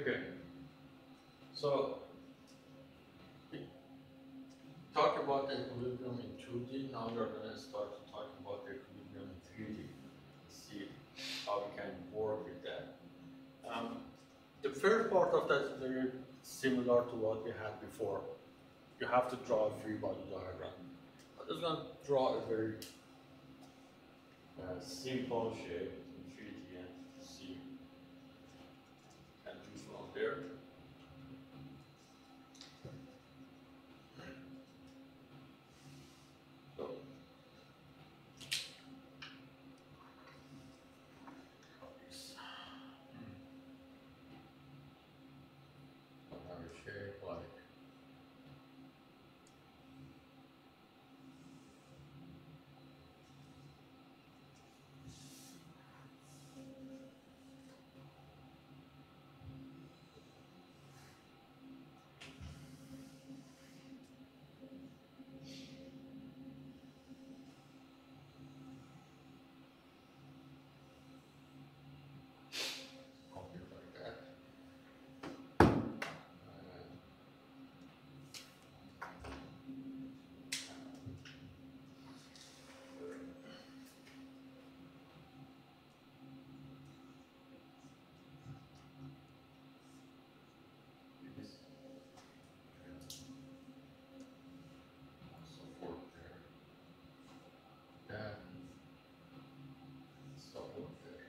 Okay. So we talk about equilibrium in 2D. Now we're going to start to talk about equilibrium in 3D. See how we can work with that. The first part of that is very similar to what we had before. You have to draw a free body diagram. I'm just going to draw a very simple shape in 3D and see and do from there. So, have a shape like something like that. This support there. That support there.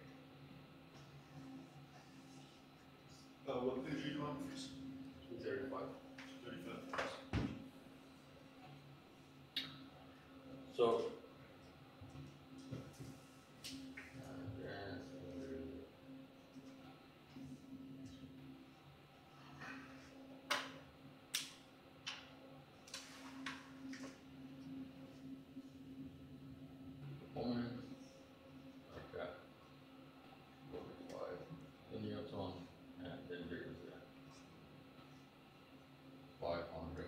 What page are you on, please? 235. 35. So, point like that. 45 in Newton, and then there is a 500.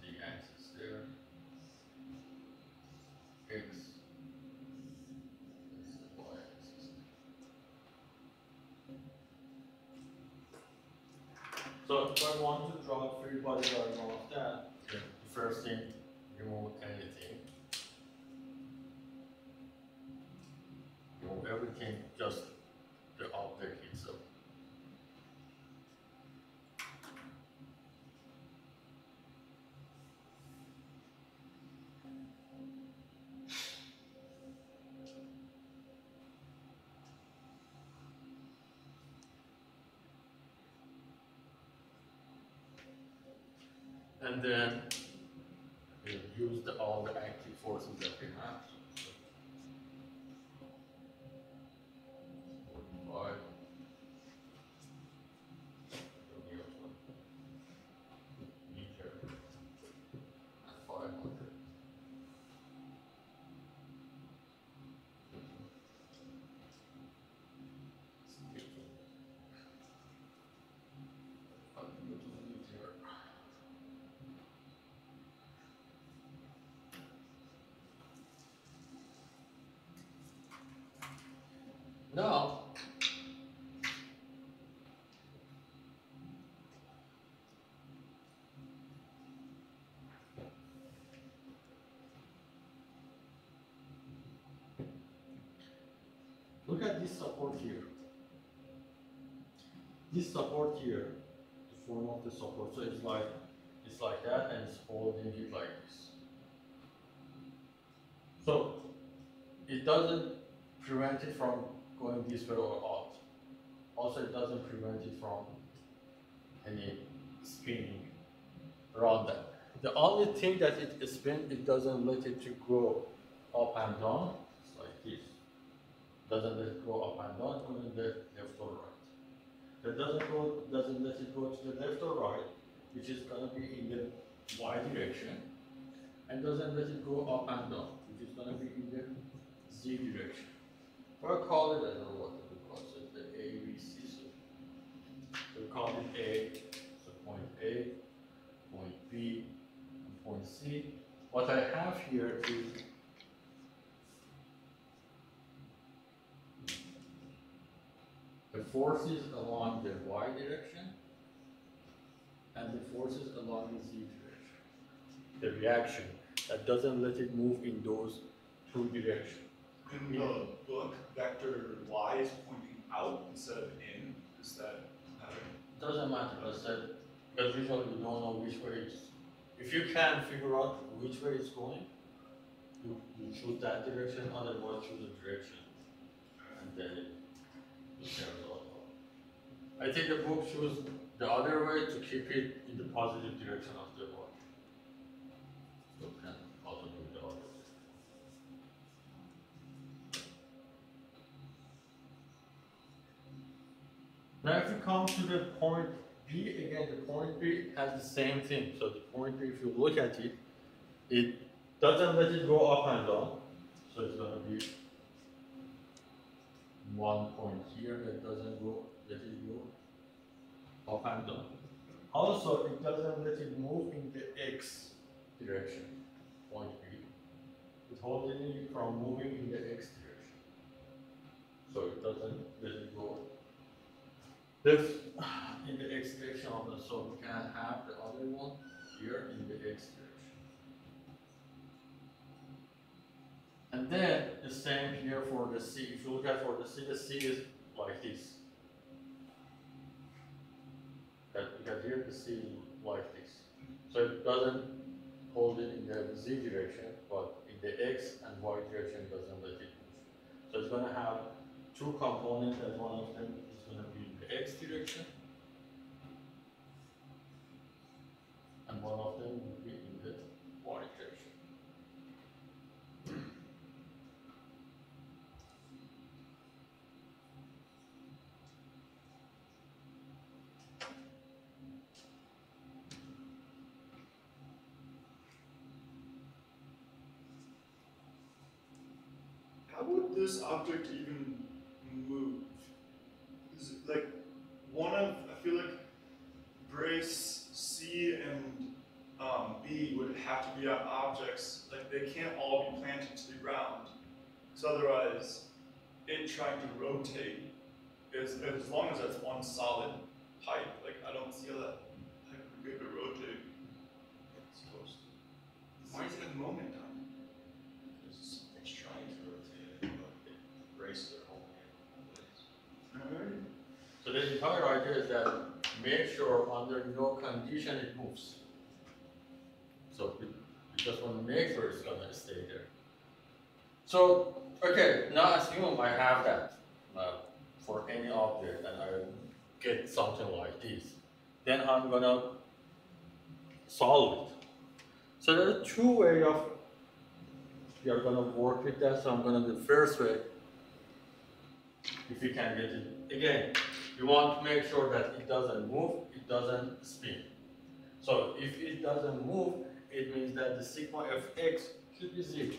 The axis there. X. This is Y axis. So if I want to draw a free body diagram of that, the first thing, remove anything. Remove everything, just the object itself. And then we use all the active forces that we have. 45 Newton meter and 500. Newton. 5 Newton meter. Now, look at this support here. This support here, the form of the support, so it's like that, and it's holding it like this. So it doesn't prevent it from going this way or out. Also, it doesn't prevent it from any spinning around that. The only thing that it spins, it doesn't let it to go up and down. It's like this. Doesn't let it go up and down, only the left or right. that doesn't let it go to the left or right, which is gonna be in the y direction, and doesn't let it go up and down, which is gonna be in the z direction. Or call it, I don't know what we call it, the A, B, C. So we call it A, so point A, point B, and point C. What I have here is the forces along the y direction and the forces along the z direction. The reaction that doesn't let it move in those two directions. In the book, vector y is pointing out instead of in. Is that matter? Doesn't matter, because usually you don't know which way it's. If you can figure out which way it's going, you choose that direction, otherwise choose a direction. And then it carries out. I think the book choose the other way to keep it in the positive direction of the y. So can also do the other way. Now if you come to the point B, again the point B has the same thing. So the point B, if you look at it, it doesn't let it go up and down. So it's going to be one point here that doesn't let it go up and down. Also, it doesn't let it move in the x direction, point B. It's holding it from moving in the x direction. So it doesn't let it go in the x direction of the, so we can have the other one here in the x direction. And then the same here for the C. If you look at for the C is like this. Because here the C is like this. So it doesn't hold it in the Z direction, but in the X and Y direction doesn't let it move. So it's going to have two components, and one of them is going to be in the X direction, and one of them will be in the Y direction. How would this object even move? Is it like I feel like brace C and B would have to be on objects, like they can't all be planted to the ground. Because otherwise, it trying to rotate as long as that's one solid pipe, like I don't see how that would be able to rotate. It's supposed to. Why is it a moment on it? Because it's trying to rotate it, but the braces are holding it in place. Alright. So the entire idea is that make sure under no condition it moves. So we just want to make sure it's going to stay there. So, okay, now assume I have that for any object and I get something like this. Then I'm going to solve it. So there are two ways of we are going to work with that. So I'm going to do the first way, if you can get it. Again, you want to make sure that it doesn't move, it doesn't spin. So if it doesn't move, it means that the sigma fx should be 0.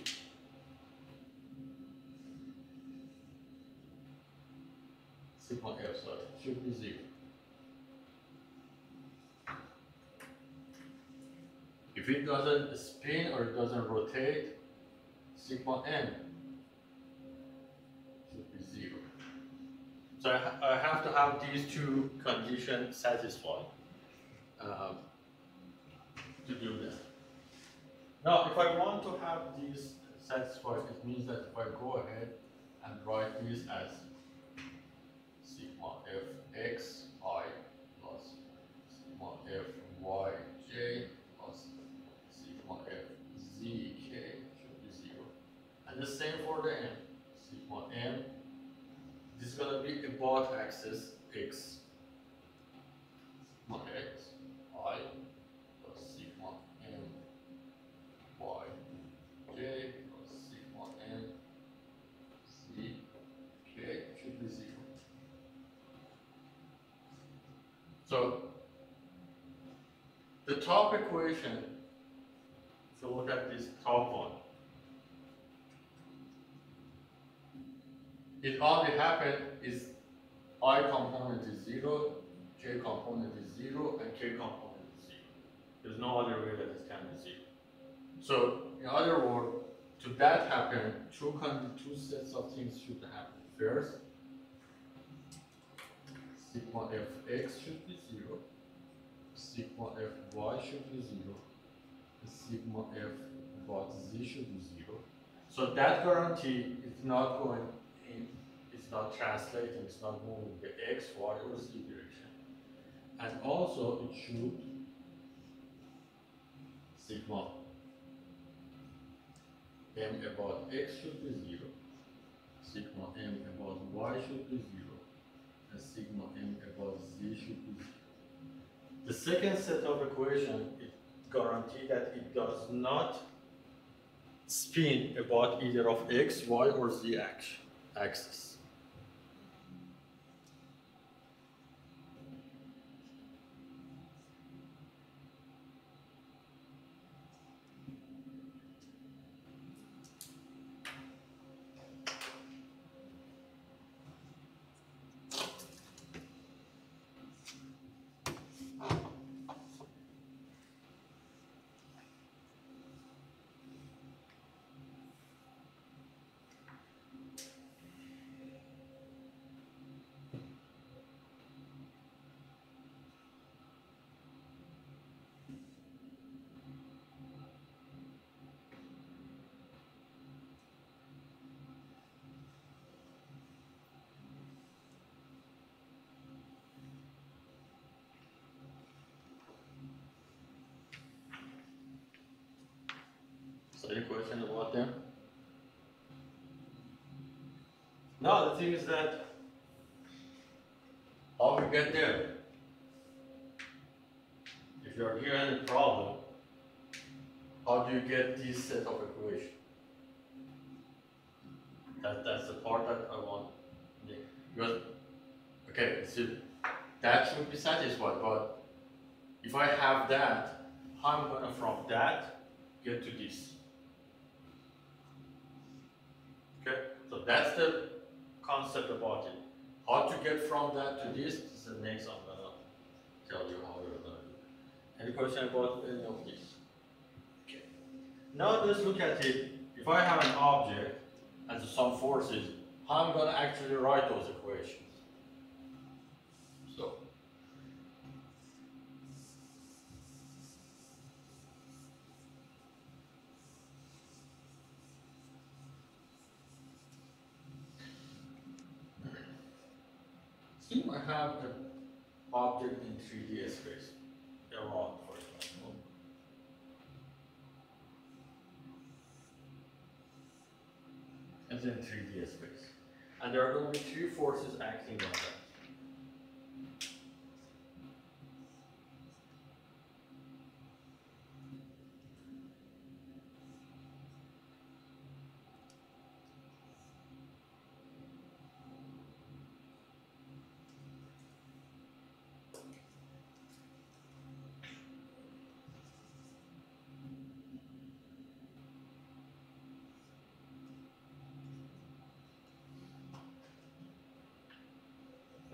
Sigma f, sorry, should be 0. If it doesn't spin or it doesn't rotate, sigma m should be 0. So I have to have these two conditions satisfied to do that. Now, if I want to have these satisfied, it means that if I go ahead and write this as sigma fx I plus sigma fyj plus sigma fzk should be 0. And the same for the m. Sigma m, this is going to be about axis x. Sigma x I plus sigma m y j plus sigma n z k should be 0. the top equation, if you look at this top one, it only happened is I component is 0, j component is 0, and k component is 0. There's no other way that it can be 0. So, in other words, to that happen, two sets of things should happen. First, sigma fx should be 0, sigma fy should be 0, and sigma f but z should be 0. So that guarantee is not going in, it's not translating, it's not moving the x, y, or z direction. And also it should sigma m about x should be 0, sigma m about y should be 0, and sigma m about z should be 0. The second set of equation, it guarantees that it does not spin about either of x, y, or z axis. So any question about them? No, the thing is that how we get there? If you are given a problem, how do you get this set of equations? That's the part that I want. Because, okay, so that should be satisfied, but if I have that, how I'm gonna from that get to this? Okay, so that's the concept about it. How to get from that to this is the next I'm gonna tell you how you're gonna do it. Any question about any of this? Okay. Now let's look at it. If I have an object and some forces, how I'm gonna actually write those equations. So assume I have an object in 3D space, a rod, for example. It's in 3D space. And there are going to be three forces acting on that.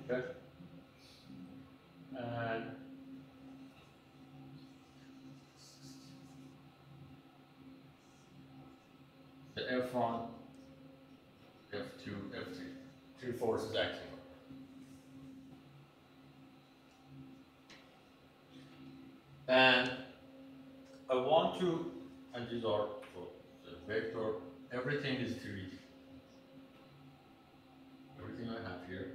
Okay? And the F1, F2, F3, three forces acting on it. And I want to, and these are so the vector, everything is 3D. Everything I have here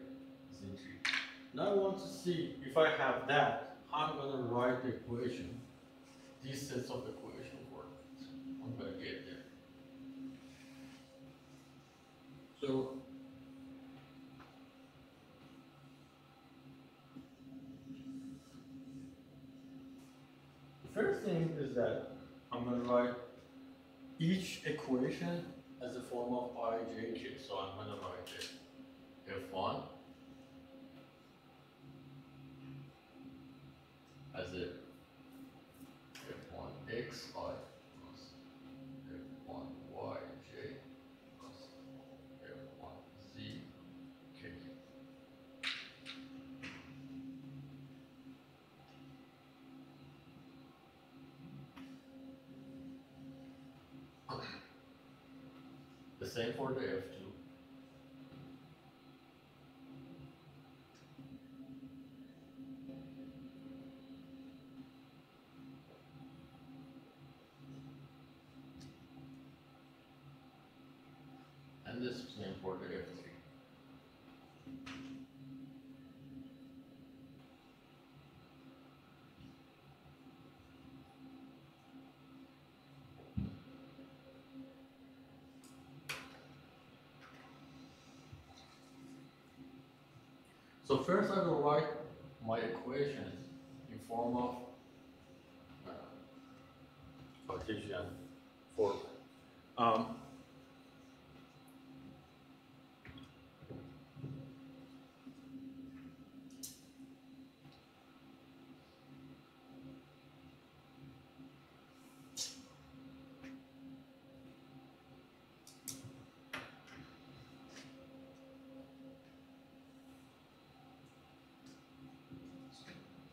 is in 3D. Now I want to see if I have that, how I'm going to write the equation, these sets of equations for it. I'm going to get there. So the first thing is that I'm going to write each equation as a form of ijk. So I'm going to write it F1 as a The same for the F2. And this is same for the F3. So first I will write my equations in form of Cartesian format.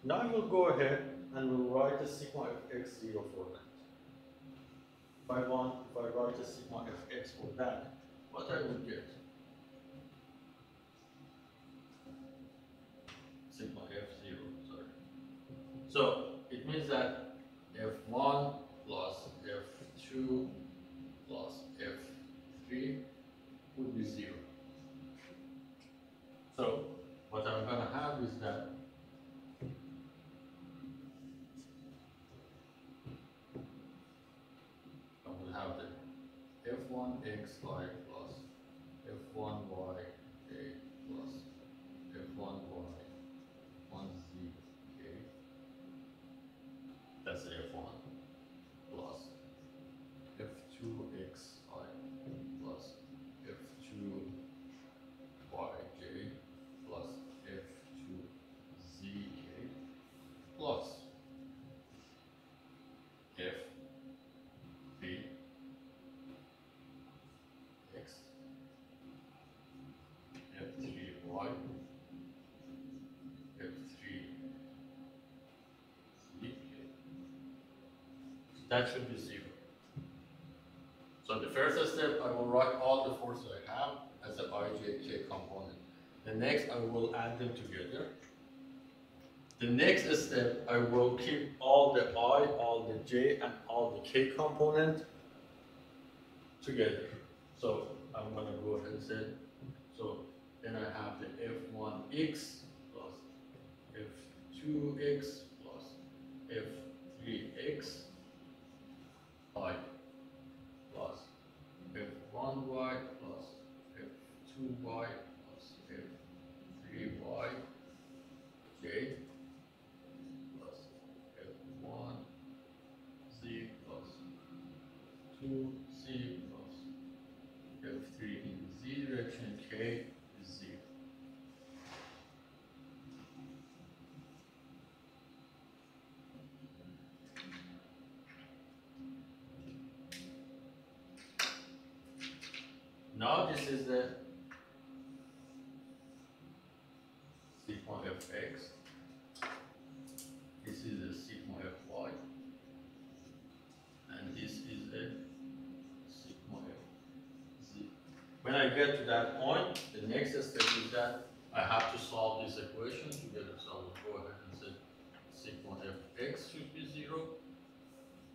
Now I will go ahead and will write the sigma of x0 for that. If I write the sigma of x for that, what I will get? Sigma f0, sorry. So it means that f1 plus f2 plus f3 would be 0. So what I'm going to have is that I will have the f1xi plus f1y a plus f1y 1z a. That's f1 plus f2xi plus f2yj plus f2zk plus f3x f3y f3zk. That should be 0. So the first step, I will write all the forces I have as an ijk component. The next, I will add them together. The next step, I will keep all the I, all the j, and all the k component together. So I'm going to go ahead and say, so then I have the f1x plus f2x plus f3x I plus f1y plus f2y plus f3y j plus f1z plus 2z plus f3 in z direction, k is 0. Now this is the sigma fx, this is the sigma fy, and this is the sigma fz. When I get to that point, the next step is that I have to solve this equation together. So I will go ahead and say sigma fx should be 0,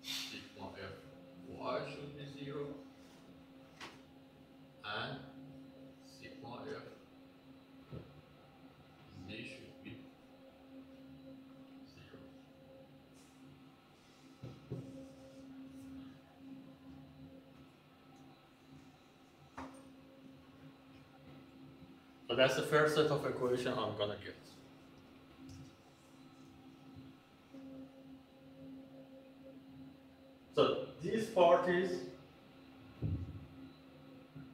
sigma fy should be 0, and sigma f z should be 0. So that's the first set of equation I'm gonna get. So these part is,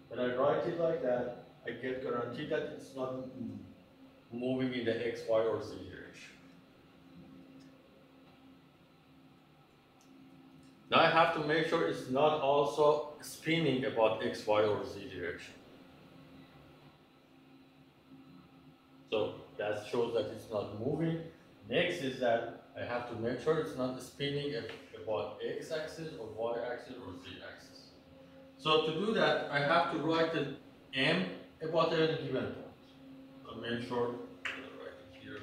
when I write it like that, I get guaranteed that it's not moving in the x, y, or z direction. Now I have to make sure it's not also spinning about x, y, or z direction. So that shows that it's not moving. Next is that I have to make sure it's not spinning about x-axis or y-axis or z-axis. So to do that, I have to write an M about any given point. So make sure I write it here.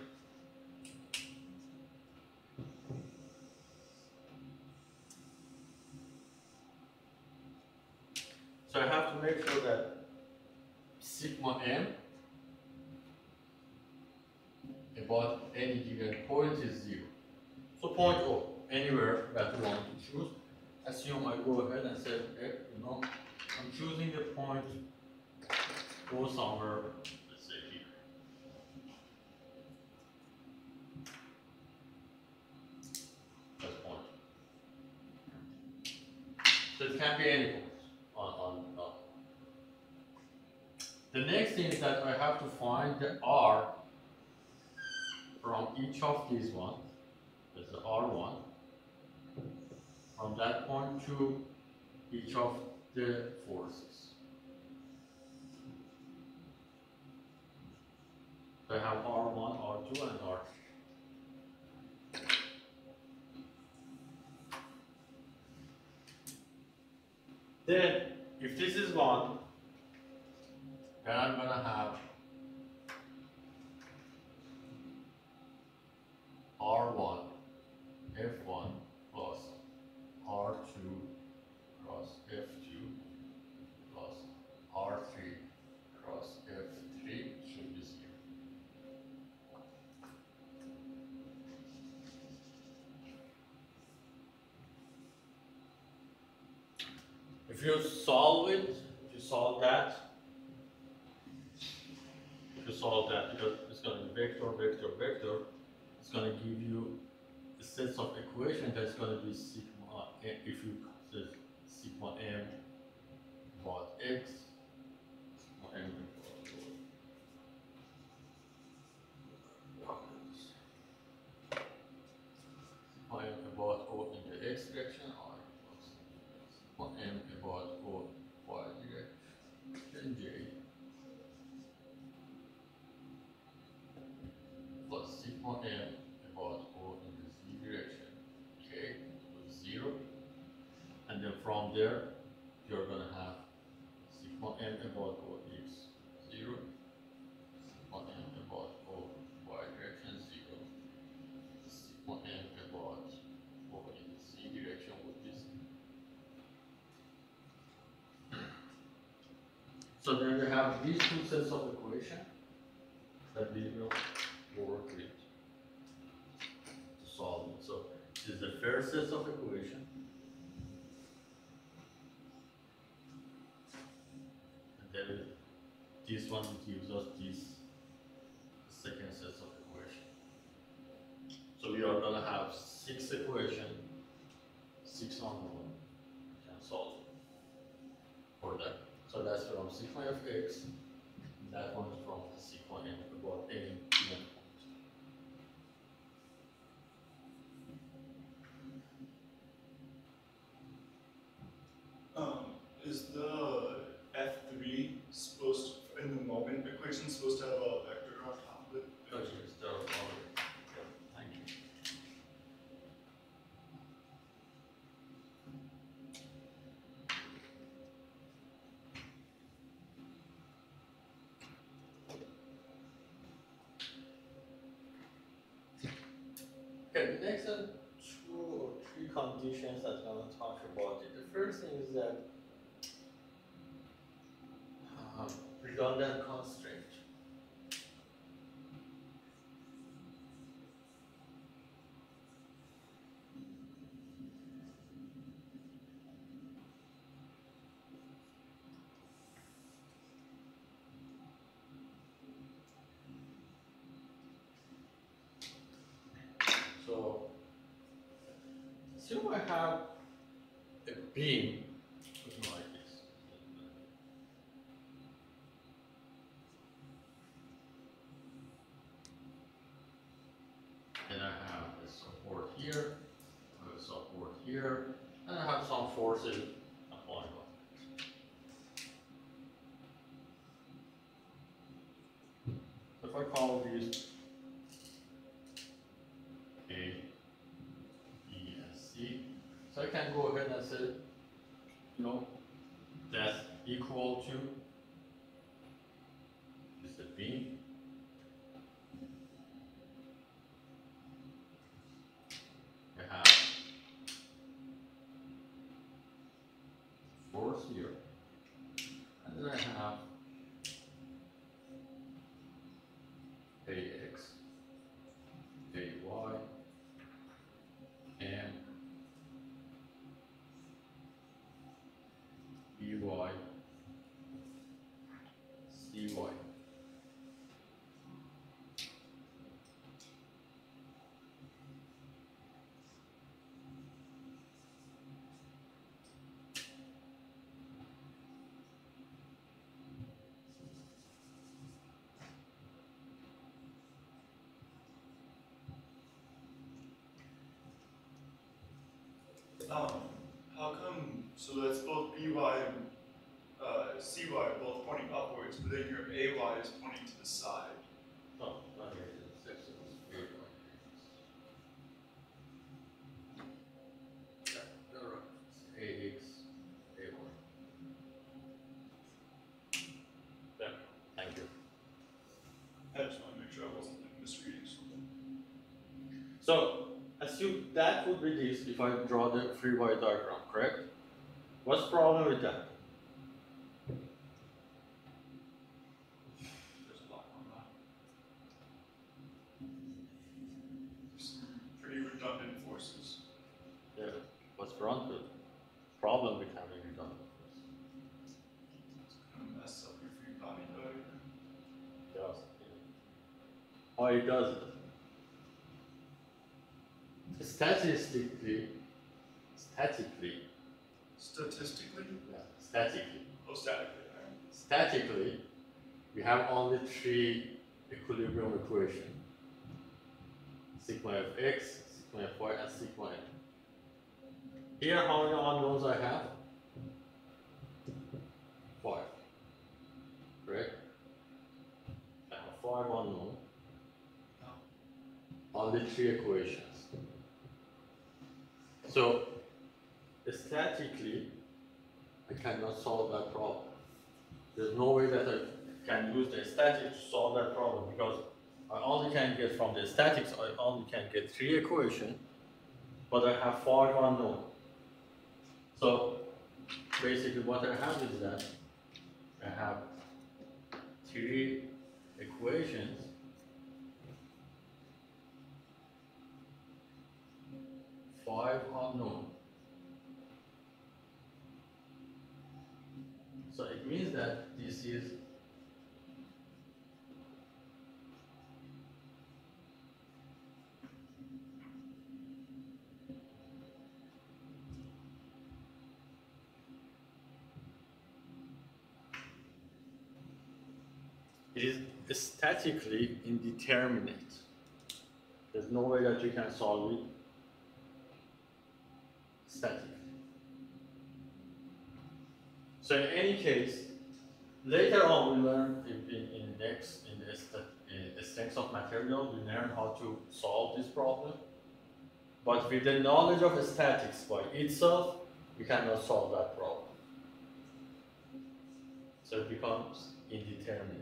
So I have to make sure that sigma M about any given point is 0. So point O, anywhere that you want to choose. Assume I go ahead and say, I'm choosing the point O somewhere, let's say here. That's point. So it can be any point on. The next thing is that I have to find the R from each of these ones. There's the R1. From that point to each of the forces. So I have R1, R2, and R3. Then, if this is 1, then I'm going to have R1, F1 plus R2 cross F2 plus R3 cross F3 should be 0. If you solve that, because it's going to be vector, vector, vector, it's going to give you a set of equations that's going to be sigma, if you say sigma m about x, sigma m about O in the x direction, or sigma m about O y direction, j plus sigma m about O in the z direction, k equals 0. And then from there, you're going to have sigma m about O is 0, sigma m about O y direction 0, sigma m about O in the z direction would be 0. So then we have these two sets of equations that we will work with to solve it. So this is the first set of equations. And then this one gives us this second set of equations. So we are going to have 6 equations, 6 unknown, we can solve for that. So that's from sigma of x, and that one is from sigma n about any given point. Is the F3 supposed to, in the moment equation, supposed to have a vector on top of it? Okay, so thank you. Okay, the next 2 or 3 conditions that I'm going to talk about it. The first thing is that redundant constraint. So, assume I have a beam looking like this. And I have a support here, I have a support here, and I have some forces applying on it. So if I call these A, B, and C, so I can go ahead and say, that's equal to is the beam. I have force here, and then I have AX, AY, and BY, CY. How come, so that's both BY and CY both pointing upwards, but then your AY is pointing to the side? Oh, not here, it's weird. Yeah, you're right. AX, AY. Yeah, thank you. I just want to make sure I wasn't misreading something. So, assume that would be this if I draw the free body diagram, correct? What's the problem with that? There's a lot going on. There's some pretty redundant forces. Yeah, what's wrong with problem with having redundant force? It's going to mess up your free body diagram. Yes. How it does it? Statistically, Statistically? yeah, statically. Oh, statically. Right. Statically, we have only three equilibrium equations. Sigma of x, sigma of y, and sigma n. Here, how many unknowns I have? 5. Correct? I have 5 unknowns. Only 3 equations. So, statically, I cannot solve that problem. There's no way that I can use the static to solve that problem because I only can get from the statics, I only can get 3 equations, but I have 5 unknown. So basically what I have is that I have 3 equations five unknown. So it means that this is statically indeterminate. There's no way that you can solve it statically. So in any case, later on we learn in the strengths of material, we learn how to solve this problem. But with the knowledge of statics by itself, we cannot solve that problem. So it becomes indeterminate.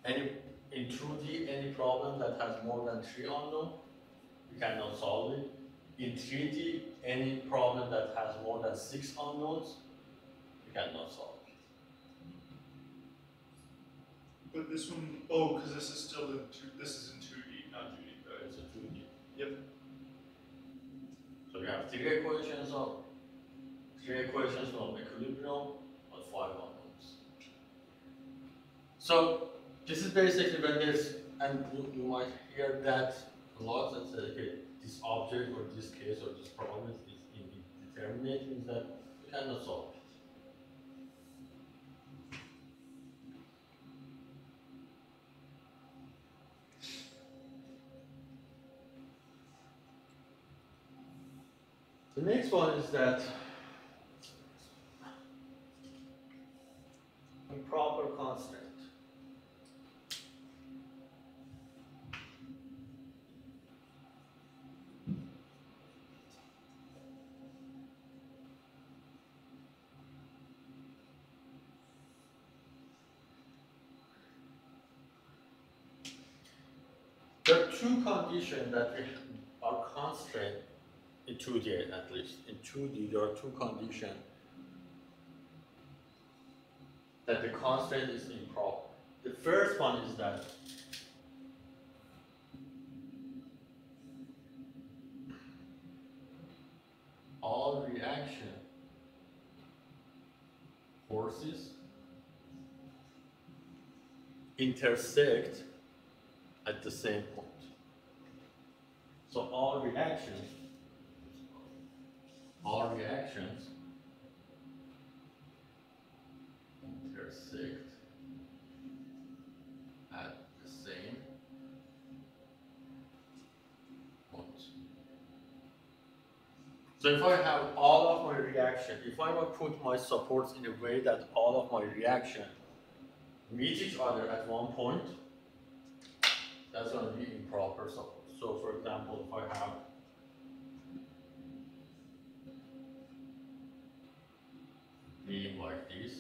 In 2D, any problem that has more than 3 unknowns, we cannot solve it. In 3D, any problem that has more than 6 unknowns, we cannot solve it. But this one, oh, because this is still in this is in 2D, not 2D, right? It's a 2D. Yep. So we have 3 equations from equilibrium, but 5 unknowns. So this is basically when there's, and you might hear that a lot, and say, okay, this object or this case or this problem is indeterminate, means that you cannot solve it. The next one is that improper constraint. there are two conditions that we are constrained in 2D at least. In 2D, there are two conditions that the constraint is improper. The first one is that all reaction forces intersect at the same point. So all reactions intersect at the same point. So if I have all of my reaction, if I will put my supports in a way that all of my reaction meet each other at one point, that's going to be improper support. So for example, if I have beam like this,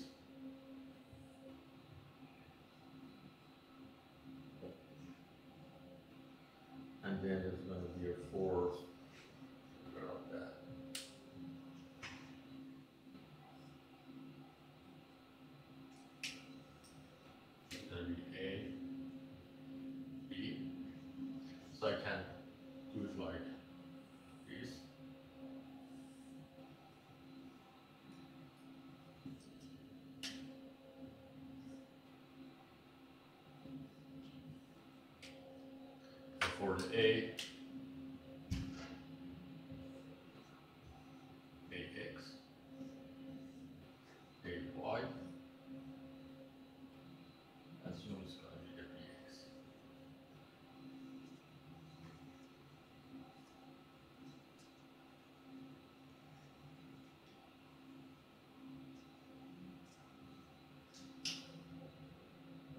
and then there's going to be a force around that. It's going to be A, B. So I can do it like this. For the A, AX, AY, assume it's going to be the BX.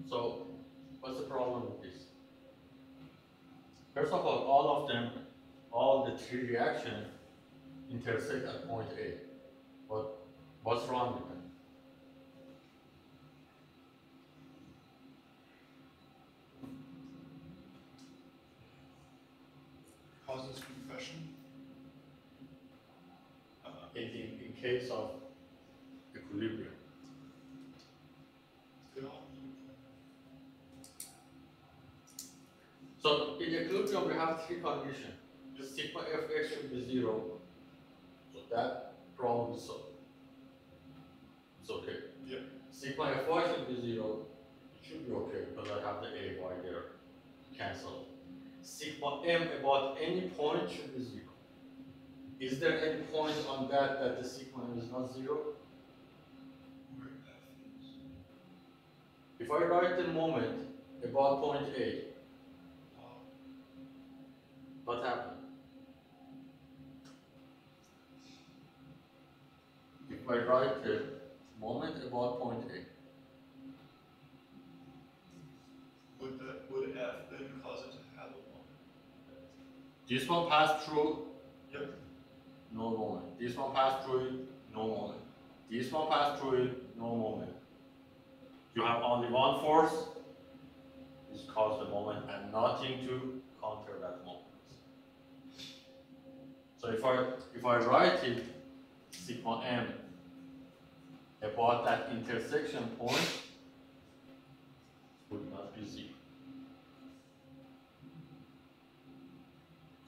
So, what's the problem with this? First of all of them, all the three reactions intersect at point A. But what's wrong with them? Causes compression. In case of equilibrium. So in equilibrium we have three conditions. The sigma fx should be 0. So that problem is solved. It's okay. Yeah. Sigma fy should be 0. It should be okay because I have the ay there. Cancel. Sigma m about any point should be 0. Is there any point on that the sigma m is not 0? Where F is. If I write the moment about point A, what happened? If I write the moment about point A, would F then cause it to have a moment? this one passed through, Yep. no moment. This one passed through it, no moment. This one passed through it, no moment. You have only one force, this caused the moment and nothing to counter that moment. So if I write it sigma m about that intersection point, would not be 0.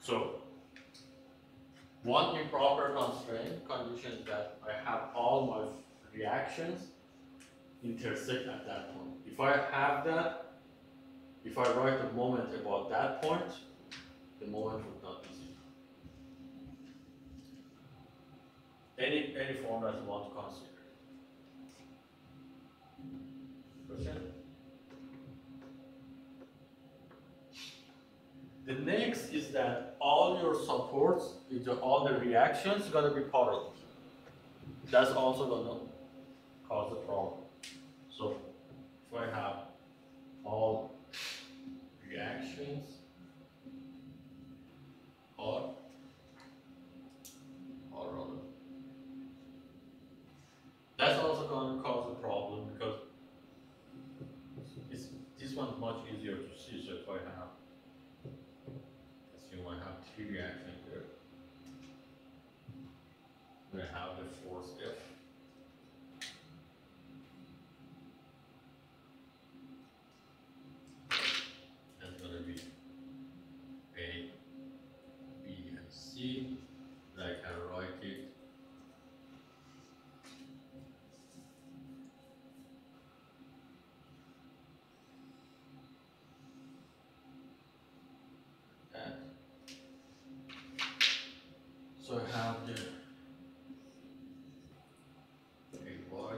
So one improper constraint condition is that I have all my reactions intersect at that point. If I have that, if I write the moment about that point, the moment would not be 0. Any form that you want to consider. Question? The next is that all your supports, all the reactions, are going to be parallel. That's also going to cause a problem. So if I have all reactions are parallel, that's also going to cause a problem because this one's much easier to see. So if I have we have the force F. That's going to be A, B, and C. And I can write it that. So I have the AY,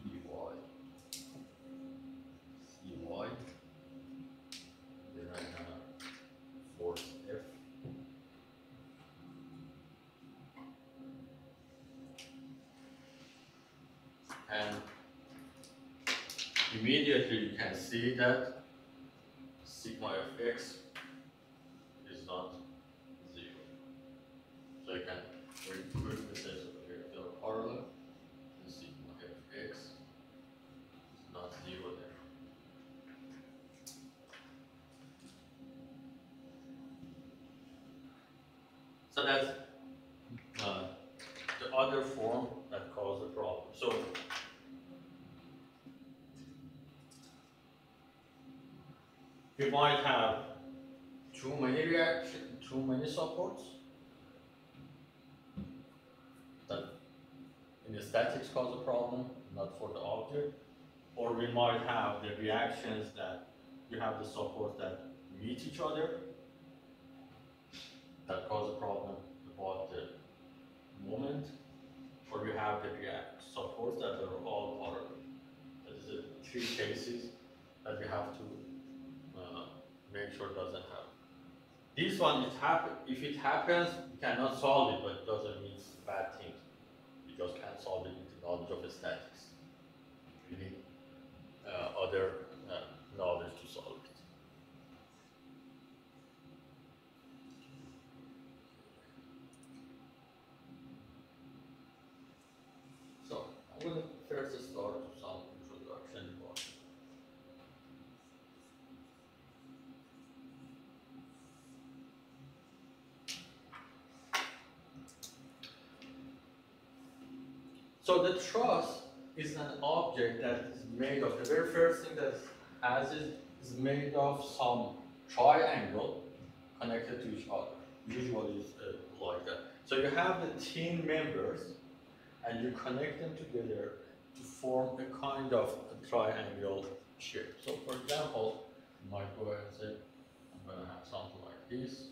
EY, CY. Then I have force F. And immediately you can see that sigma of x is not 0. So you can put this as a vector parallel, and sigma of x is not 0 there. So that's the other form that caused the problem. So you might have too many supports that in the statics cause a problem, not for the object. Or we might have the reactions that you have the supports that meet each other that cause a problem about the moment. Or we have the supports that are all parallel. That is the 3 cases that we have to make sure it doesn't happen. This one, if it happens, you cannot solve it, but it doesn't mean it's a bad thing. You just can't solve it with the knowledge of statics. You need other knowledge to solve it. So I'm going to first start with some introduction about it. So the truss is an object that is made of, the very first thing that has it is made of some triangle connected to each other. Usually it's like that. So you have the thin members and you connect them together to form a kind of a triangle shape. So for example, you might go ahead and say, I'm going to have something like this.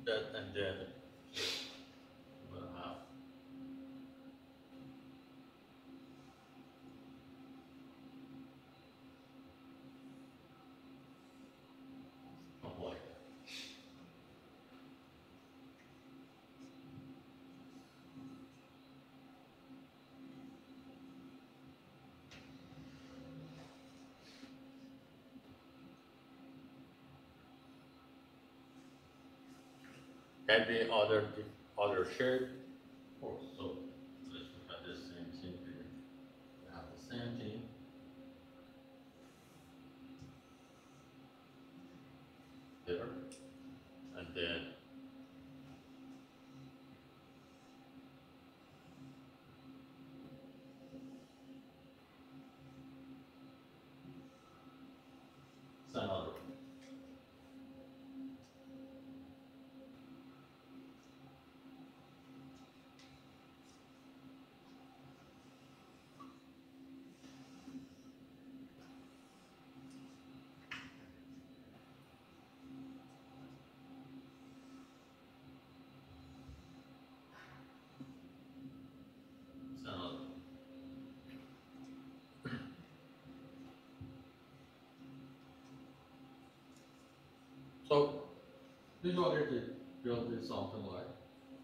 That, and then I'm going to have something like that. Can be other shape. Oh, so let's look at the same thing here. We have the same thing. There. And then it's another one. It's another one. So usually you'll do something like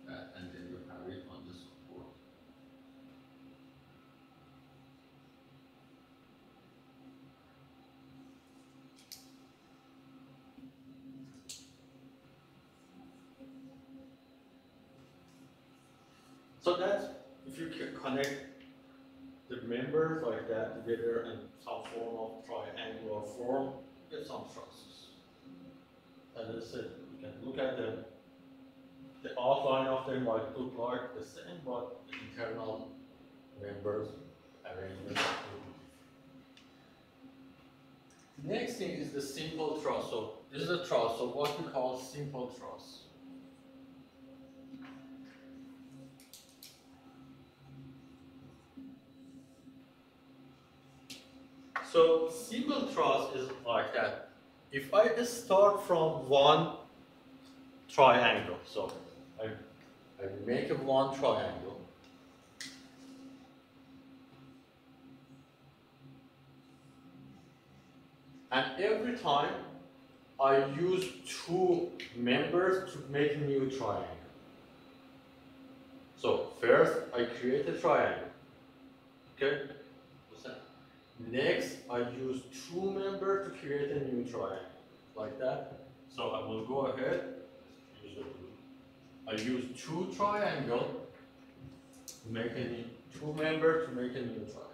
that, and then you have it on the support. So that's if you can connect the members like that together in some form of triangular form, you get some trusses. as I said, you can look at them. The outline of them might look like the same, but the internal members arrangement. Next thing is the simple truss. So this is a truss. So what we call simple truss. So simple truss is like that. If I start from one triangle, so I make a one triangle, and every time I use two members to make a new triangle. So first I create a triangle, okay? Next I use two members to create a new triangle, like that. So I will go ahead, I use two triangles to make a new, two members to make a new triangle.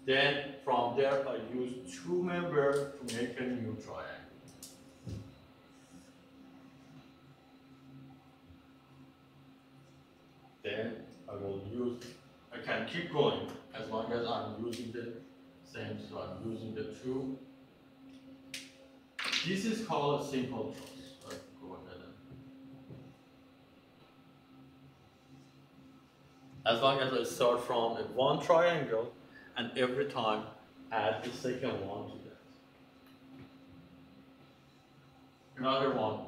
Then from there I use two members to make a new triangle. Then I will use, I can keep going as long as I'm using the same, so I'm using the two. This is called a simple truss. Go ahead and, as long as I start from one triangle and every time add the second one to that. Another one,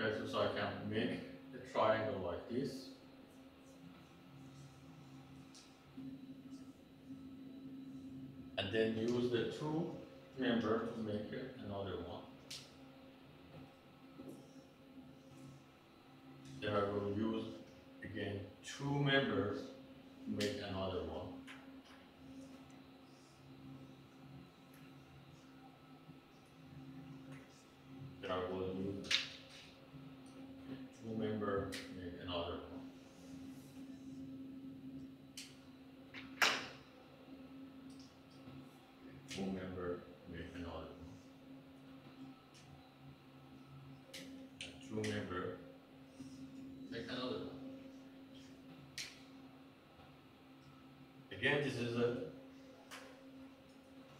okay, so I can make a triangle like this. And then use the two members to make another one. Then I will use again two members to make another one. Then I will use two members to make another one. Two member make another one. And two member make another one. Again, this is a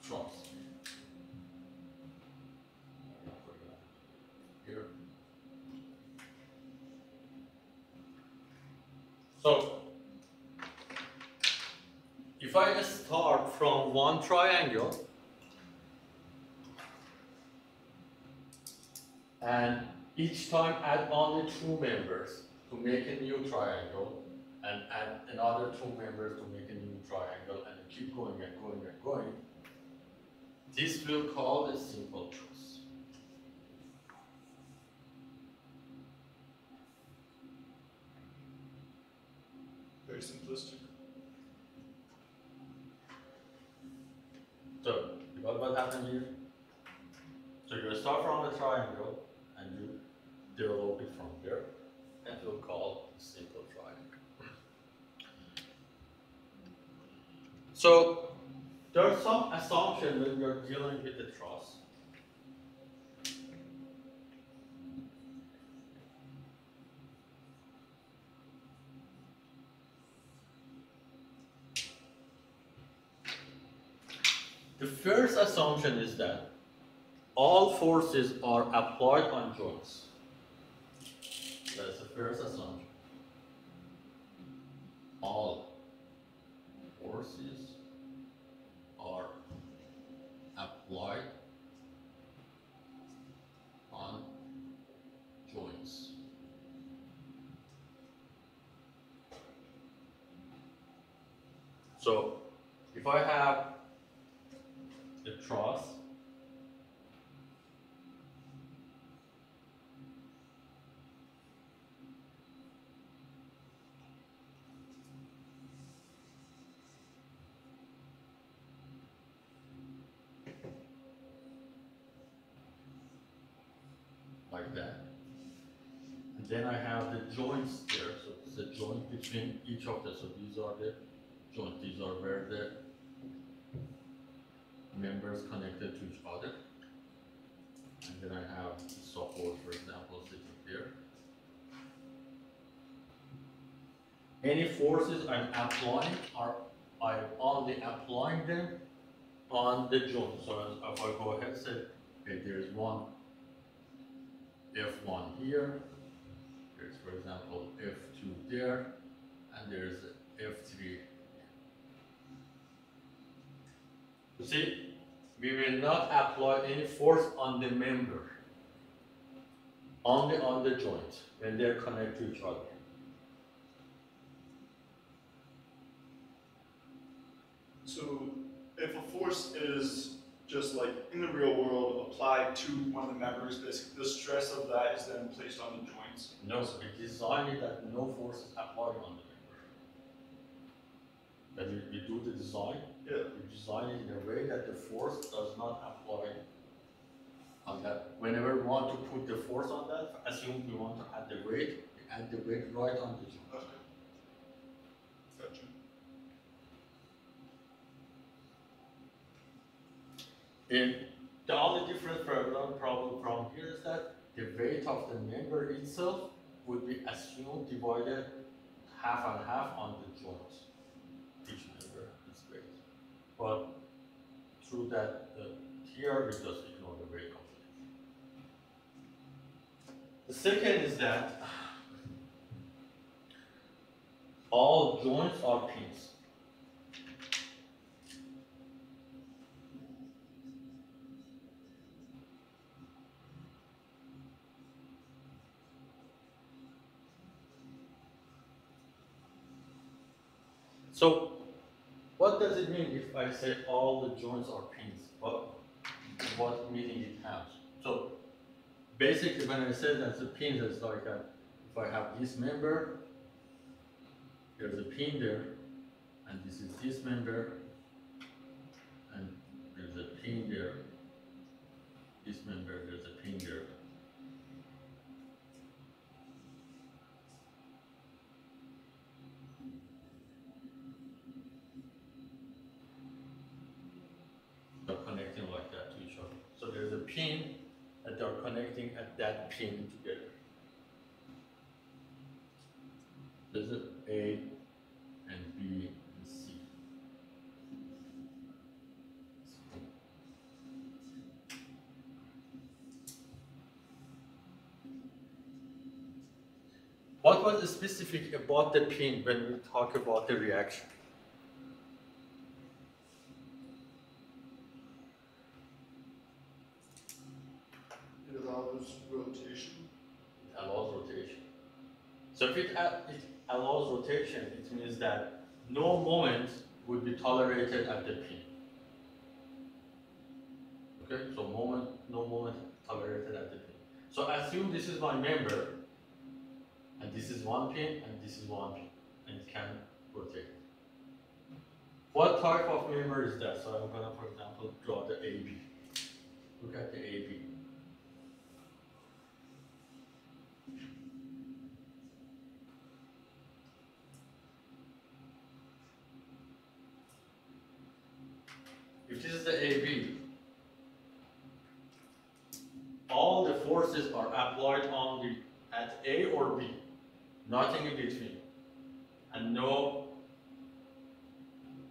truss. Here. So if I start from one triangle and each time add only two members to make a new triangle and add another two members to make a new triangle and keep going and going and going, this will call a simple truss. Very simplistic. So, you got what happened here? So you start from a triangle and you develop it from there. That we'll call a simple triangle. So there's some assumption when you're dealing with the truss. The first assumption is that all forces are applied on joints. That's the first assumption. All forces are applied on joints. So if I have the truss like that, and then I have the joints there, so it's a joint between each of them, so these are the joints, these are where the members connected to each other, and then I have the support. any forces I'm applying I'm only applying them on the joint. So if I go ahead and say, okay, there's one F1 here, there's for example F2 there, and there's F3. You see, we will not apply any force on the member, only on the joint when they're connected to each other. So if a force is just like in the real world applied to one of the members, the stress of that is then placed on the joints. No, we design it that no force is applied on the member. When we do the design, we design it in a way that the force does not apply on that. Whenever we want to put the force on that, assume we want to add the weight, we add the weight right on the joint. Okay. Gotcha. And the only difference problem from here is that the weight of the member itself would be assumed divided half and half on the joint. Each member is weight. But through that, here we just ignore the weight completely. The second is that all joints are pins. So, what does it mean if I say all the joints are pins? What meaning it has? So, basically, when I say that the pins, it's like if I have this member, there's a pin there, and this is this member, and there's a pin there. This member, there's a pin there. They're connecting like that to each other. So there's a pin that they're connecting at that pin together. There's a A and B and C. What was specific about the pin when we talk about the reaction? It allows rotation. It allows rotation. So if it allows rotation, it means that no moment would be tolerated at the pin. Okay, so no moment tolerated at the pin. So assume this is my member, and this is one pin, and this is one pin, and it can rotate. What type of member is that? So I'm gonna, for example, draw the AB. Look at the AB. If this is the AB, all the forces are applied only at A or B, nothing in between, and no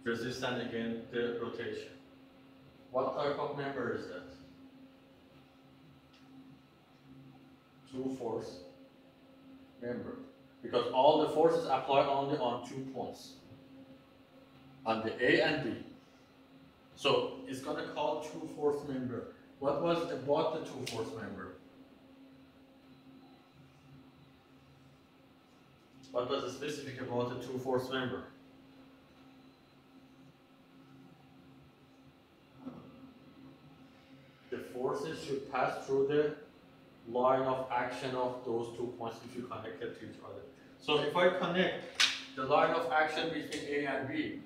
resistance against the rotation. What type of member is that? Two force member, because all the forces apply only on 2 points, on the A and B. So it's going to call two force member. What was about the two force member? What was specific about the two force member? The forces should pass through the line of action of those 2 points if you connect them to each other. So if I connect the line of action between A and B,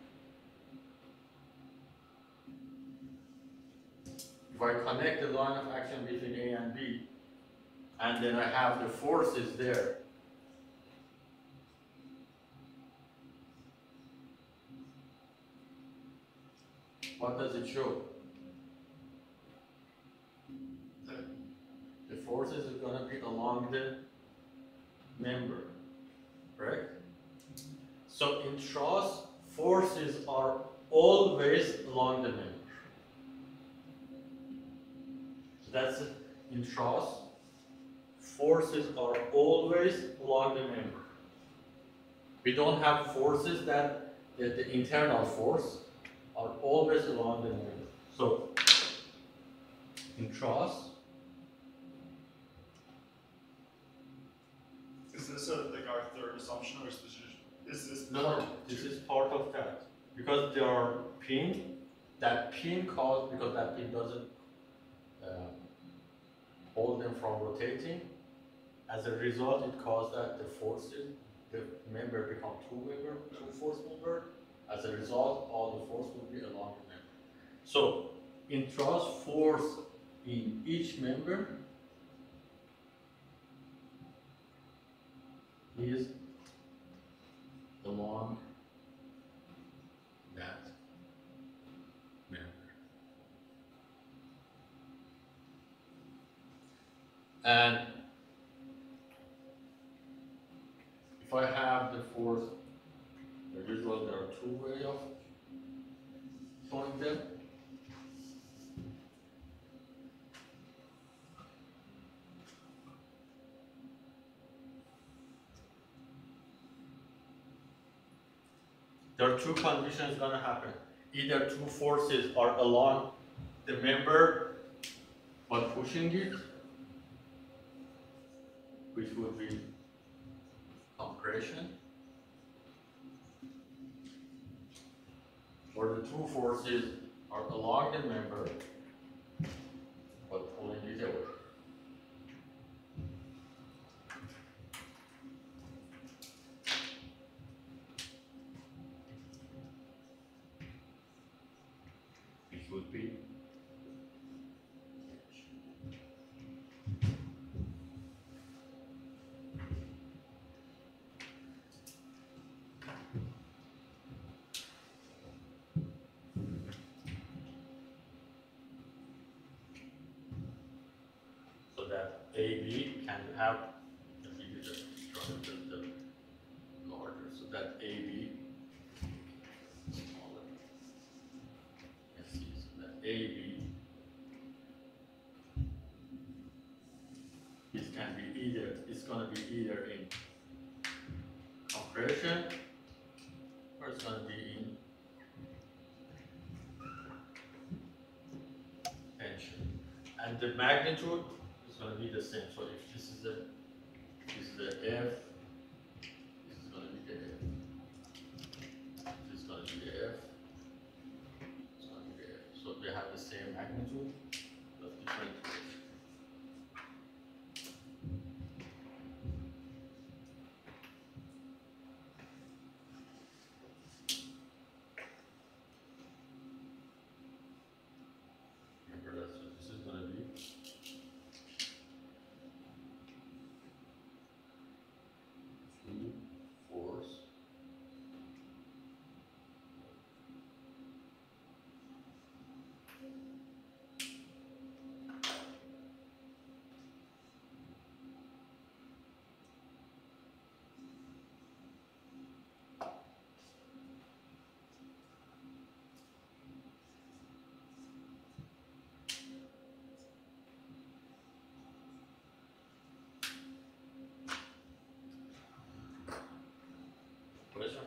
if I connect the line of action between A and B, and then I have the forces there, what does it show? The forces are going to be along the member, correct? So in truss, forces are always along the member. That's it. In truss, forces are always along the member. We don't have forces that the internal force are always along the member. So in truss, Is this like our third assumption, or is this no, this is part of that. Because they are pinned, that pin caused, because that pin doesn't hold them from rotating. As a result, it caused that the forces, the member become two force member. As a result, all the force will be along the member. So in truss, force in each member is along that member. And if I have the force, usually there are two ways of showing them. There are two conditions gonna happen. Either two forces are along the member but pushing it, which would be compression, or the two forces are along the member but pulling it away. Which would be so that AB can have, let me just draw the larger, so that AB smaller. Let's see, so that AB this can be either, it's gonna be either in compression or it's gonna be in tension. And the magnitude is going to be the same. So if this is the F, this is going to be the F. This is going to be the F. It's going to be the F. So they have the same magnitude, but different direction. Remember that's what this is going to be. Force. Question?